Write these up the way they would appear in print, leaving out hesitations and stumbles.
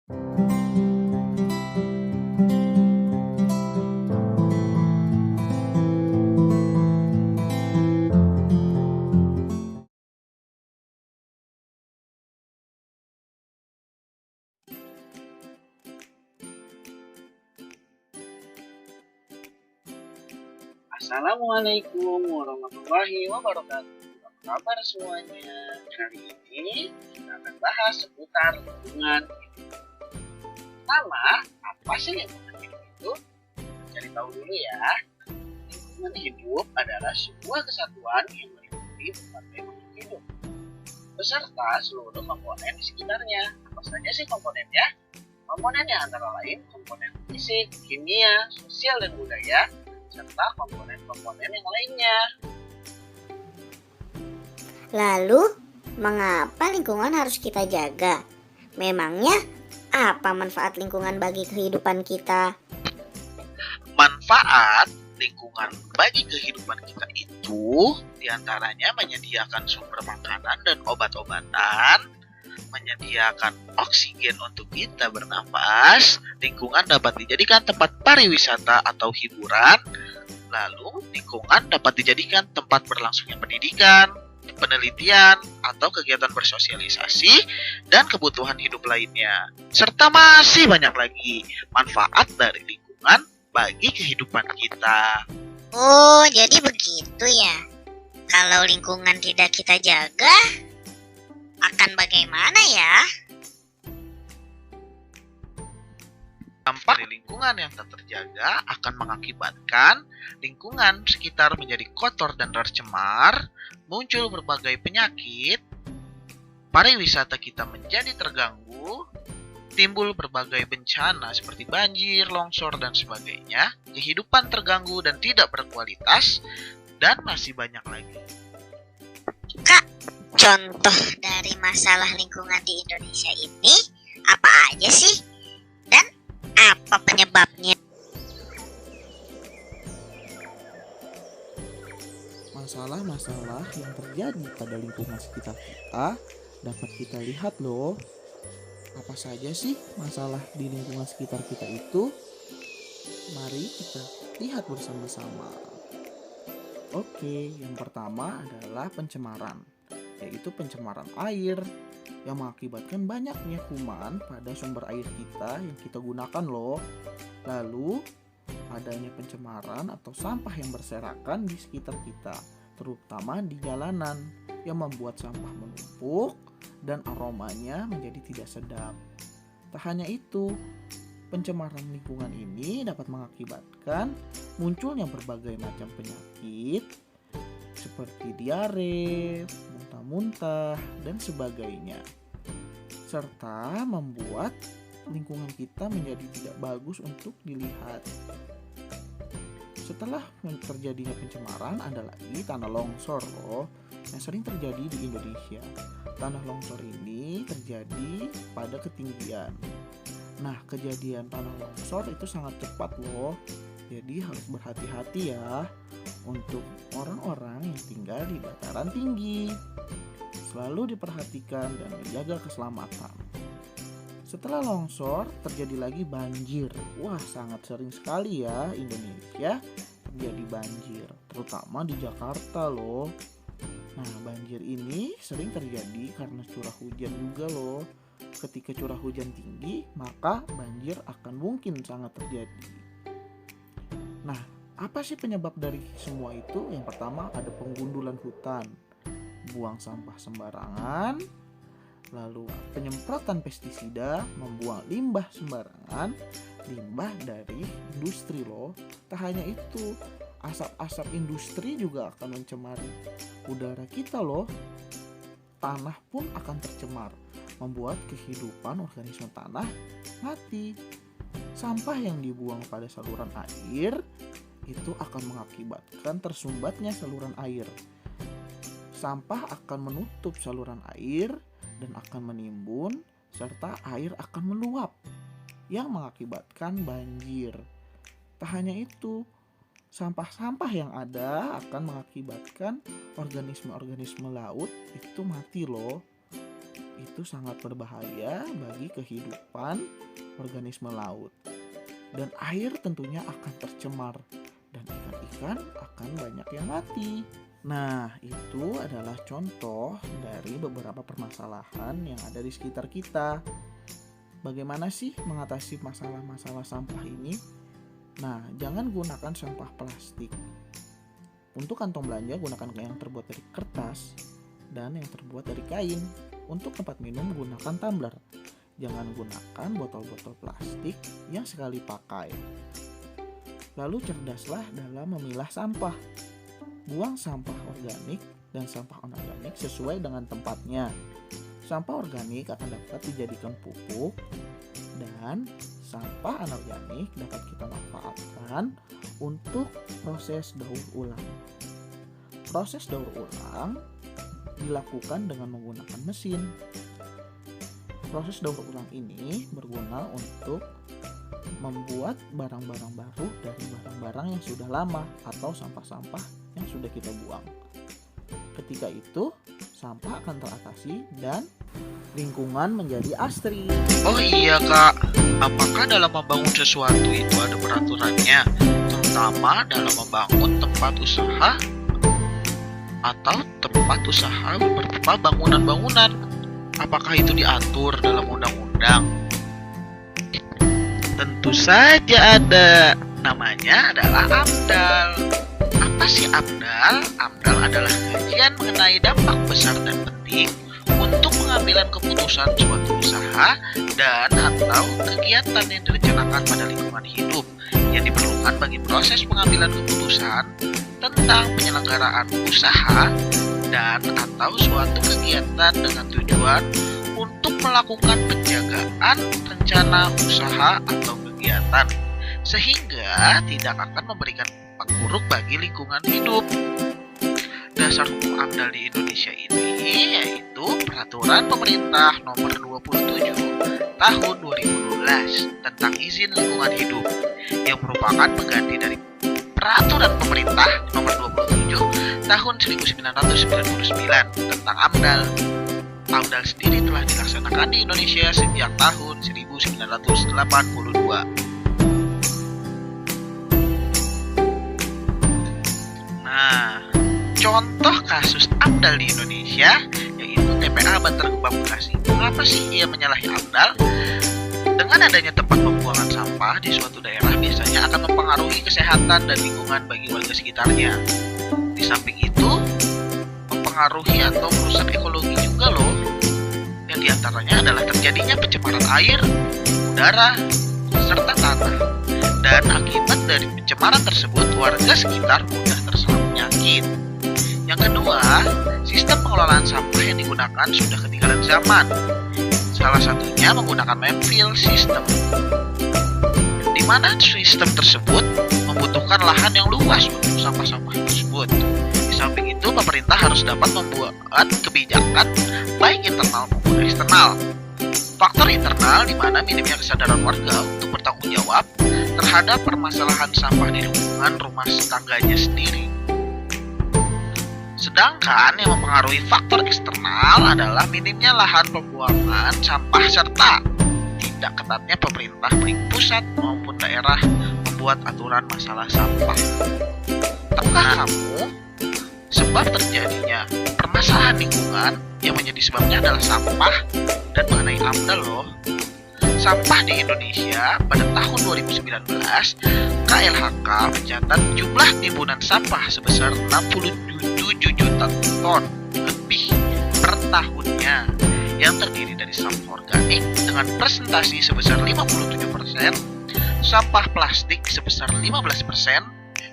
Assalamualaikum warahmatullahi wabarakatuh. Apa kabar semuanya? Kali ini kita akan bahas seputar lingkungan hidup. Pertama, apa sih lingkungan hidup itu? Cari tahu dulu ya. Lingkungan hidup adalah sebuah kesatuan yang meliputi berbagai makhluk hidup beserta seluruh komponen di sekitarnya. Apa saja sih komponennya? Komponennya antara lain komponen fisik, kimia, sosial, dan budaya, serta komponen-komponen yang lainnya. Lalu, mengapa lingkungan harus kita jaga? Memangnya apa manfaat lingkungan bagi kehidupan kita? Manfaat lingkungan bagi kehidupan kita itu diantaranya menyediakan sumber makanan dan obat-obatan, menyediakan oksigen untuk kita bernapas, lingkungan dapat dijadikan tempat pariwisata atau hiburan, lalu lingkungan dapat dijadikan tempat berlangsungnya pendidikan, penelitian, atau kegiatan bersosialisasi, dan kebutuhan hidup lainnya. Serta masih banyak lagi manfaat dari lingkungan bagi kehidupan kita. Oh, jadi begitu ya. Kalau lingkungan tidak kita jaga, akan bagaimana ya? Dampak dari lingkungan yang tak terjaga akan mengakibatkan lingkungan sekitar menjadi kotor dan tercemar, muncul berbagai penyakit, pariwisata kita menjadi terganggu, timbul berbagai bencana seperti banjir, longsor, dan sebagainya, kehidupan terganggu dan tidak berkualitas, dan masih banyak lagi. Kak, contoh dari masalah lingkungan di Indonesia ini apa aja sih? Dan apa penyebabnya? Masalah-masalah yang terjadi pada lingkungan sekitar kita dapat kita lihat loh. Apa saja sih masalah di lingkungan sekitar kita itu? Mari kita lihat bersama-sama. Oke, yang pertama adalah pencemaran, yaitu pencemaran air yang mengakibatkan banyaknya kuman pada sumber air kita yang kita gunakan loh. Lalu, adanya pencemaran atau sampah yang berserakan di sekitar kita, terutama di jalanan, yang membuat sampah menumpuk dan aromanya menjadi tidak sedap. Tak hanya itu, pencemaran lingkungan ini dapat mengakibatkan munculnya berbagai macam penyakit seperti diare, muntah-muntah, dan sebagainya, serta membuat lingkungan kita menjadi tidak bagus untuk dilihat. Setelah terjadinya pencemaran, ada lagi tanah longsor loh, yang sering terjadi di Indonesia. Tanah longsor ini terjadi pada ketinggian. Nah, kejadian tanah longsor itu sangat cepat loh, jadi harus berhati-hati ya untuk orang-orang yang tinggal di dataran tinggi. Selalu diperhatikan dan menjaga keselamatan. Setelah longsor, terjadi lagi banjir. Wah, sangat sering sekali ya Indonesia terjadi banjir, terutama di Jakarta loh. Nah, banjir ini sering terjadi karena curah hujan juga loh. Ketika curah hujan tinggi, maka banjir akan mungkin sangat terjadi. Nah, apa sih penyebab dari semua itu? Yang pertama ada penggundulan hutan, buang sampah sembarangan, lalu penyemprotan pestisida, membuang limbah sembarangan, limbah dari industri loh. Tak hanya itu, asap-asap industri juga akan mencemari udara kita loh. Tanah pun akan tercemar, membuat kehidupan organisme tanah mati. Sampah yang dibuang pada saluran air itu akan mengakibatkan tersumbatnya saluran air. Sampah akan menutup saluran air dan akan menimbun, serta air akan meluap yang mengakibatkan banjir. Tak hanya itu, sampah-sampah yang ada akan mengakibatkan organisme-organisme laut itu mati loh. itu sangat berbahaya bagi kehidupan organisme laut. Dan air tentunya akan tercemar dan ikan-ikan akan banyak yang mati. Nah, itu adalah contoh dari beberapa permasalahan yang ada di sekitar kita. Bagaimana sih mengatasi masalah-masalah sampah ini? Nah, jangan gunakan sampah plastik. Untuk kantong belanja, gunakan yang terbuat dari kertas dan yang terbuat dari kain. Untuk tempat minum, gunakan tumbler. Jangan gunakan botol-botol plastik yang sekali pakai. Lalu cerdaslah dalam memilah sampah. Buang sampah organik dan sampah anorganik sesuai dengan tempatnya. Sampah organik akan dapat dijadikan pupuk dan sampah anorganik dapat kita manfaatkan untuk proses daur ulang. Proses daur ulang dilakukan dengan menggunakan mesin. Proses daur ulang ini berguna untuk membuat barang-barang baru dari barang-barang yang sudah lama atau sampah-sampah yang sudah kita buang. Ketika itu, sampah akan teratasi dan lingkungan menjadi asri. Oh iya kak, apakah dalam membangun sesuatu itu ada peraturannya? Terutama dalam membangun tempat usaha atau tempat usaha berupa bangunan-bangunan. Apakah itu diatur dalam undang-undang? Tentu saja ada. Namanya adalah AMDAL. Apa sih AMDAL? AMDAL adalah kajian mengenai dampak besar dan penting untuk pengambilan keputusan suatu usaha dan atau kegiatan yang direncanakan pada lingkungan hidup yang diperlukan bagi proses pengambilan keputusan tentang penyelenggaraan usaha dan atau suatu kegiatan dengan tujuan untuk melakukan penjagaan rencana usaha atau kegiatan sehingga tidak akan memberikan dampak buruk bagi lingkungan hidup. Dasar hukum AMDAL di Indonesia ini yaitu Peraturan Pemerintah Nomor 27 Tahun 2012 tentang izin lingkungan hidup yang merupakan pengganti dari Peraturan Pemerintah Nomor 27 Tahun 1999 tentang AMDAL. AMDAL sendiri telah dilaksanakan di Indonesia sejak tahun 1982. Nah, contoh kasus AMDAL di Indonesia yaitu TPA Bantar Gebang Bekasi. Mengapa sih ia menyalahi AMDAL? Dengan adanya tempat pembuangan sampah di suatu daerah biasanya akan mempengaruhi kesehatan dan lingkungan bagi warga sekitarnya. Di samping itu, mempengaruhi atau merusak ekologi juga loh. Yang diantaranya adalah terjadinya pencemaran air, udara, serta tanah. Dan akibat dari pencemaran tersebut, warga sekitar mudah terserang penyakit. Yang kedua, sistem pengelolaan sampah yang digunakan sudah ketinggalan zaman. Salah satunya menggunakan landfill system, di mana sistem tersebut membutuhkan lahan yang luas untuk sampah-sampah tersebut. Di samping itu, pemerintah harus dapat membuat kebijakan baik internal maupun eksternal. Faktor internal di mana minimnya kesadaran warga untuk bertanggung jawab terhadap permasalahan sampah di lingkungan rumah tangganya sendiri. Sedangkan yang mempengaruhi faktor eksternal adalah minimnya lahan pembuangan sampah serta tidak ketatnya pemerintah baik pusat maupun daerah membuat aturan masalah sampah. Tahukah kamu sebab terjadinya permasalahan lingkungan yang menjadi sebabnya adalah sampah dan mengenai AMDAL loh. Sampah di Indonesia pada tahun 2019, KLHK mencatat jumlah timbunan sampah sebesar 67 juta ton lebih per tahunnya yang terdiri dari sampah organik dengan presentasi sebesar 57%, sampah plastik sebesar 15%,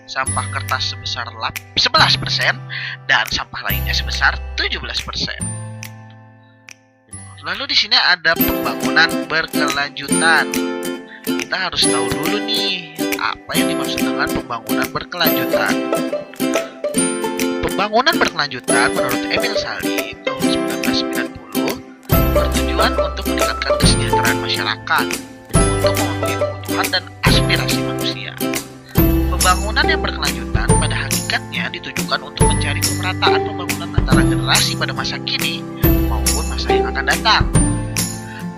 sampah kertas sebesar 11%, dan sampah lainnya sebesar 17%. Lalu di sini ada pembangunan berkelanjutan. Kita harus tahu dulu nih, apa yang dimaksud dengan pembangunan berkelanjutan. Pembangunan berkelanjutan menurut Emil Salim tahun 1990 bertujuan untuk meningkatkan kesejahteraan masyarakat, untuk memenuhi kebutuhan dan aspirasi manusia. Pembangunan yang berkelanjutan pada hakikatnya ditujukan untuk mencari pemerataan pembangunan antara generasi pada masa kini maupun masa yang akan datang.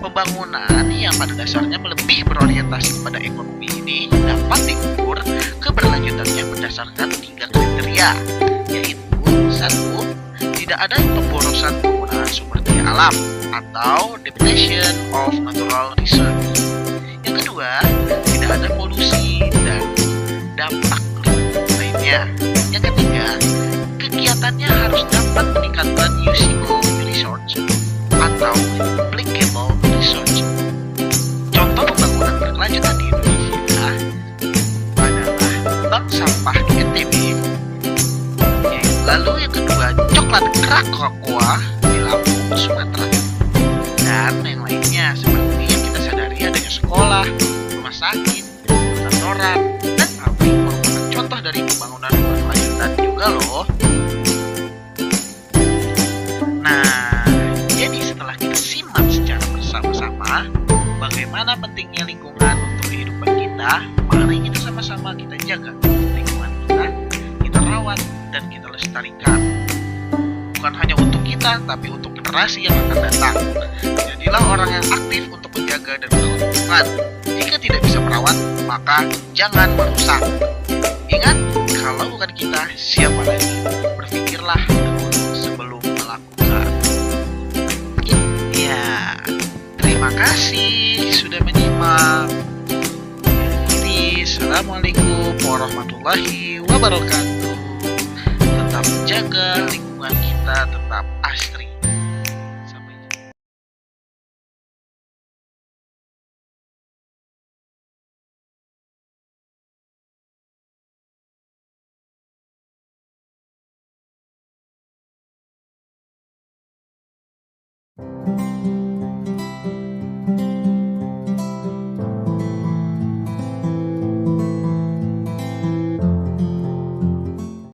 Pembangunan yang pada dasarnya lebih berorientasi kepada ekonomi ini dapat diukur keberlanjutannya berdasarkan 3 kriteria, yaitu 1. Tidak ada pemborosan penggunaan sumber daya alam atau depletion of natural resources. Yang kedua, tidak ada polusi dan dampak lingkungan lainnya. Yang ketiga, kegiatannya harus dapat meningkatkan usable resource atau applicable resource. Contoh pembangunan berkelanjutan di Indonesia adalah bank sampah di NTB. Lalu yang kedua, coklat Krakatoa di Lampung, Sumatera. Dan yang lainnya seperti yang kita sadari adanya sekolah, rumah sakit, kantoran, dan pabrik merupakan contoh dari pembangunan berkelanjutan juga loh. Nah, jadi setelah kita simak secara bersama-sama bagaimana pentingnya lingkungan untuk kehidupan kita, mari kita sama-sama kita jaga lingkungan kita rawat dan kita lestarikan. Bukan hanya untuk kita, tapi untuk generasi yang akan datang. Jadilah orang yang aktif untuk menjaga dan merawat lingkungan. Jika tidak bisa merawat, maka jangan merusak. Ingat, kalau bukan kita, siapa lagi? Berpikirlah dahulu sebelum melakukan. Ya, terima kasih sudah menyimak. Jadi, Assalamualaikum warahmatullahi wabarakatuh. Tetap jaga lingkungan kita, tetap asri. Sampai jumpa.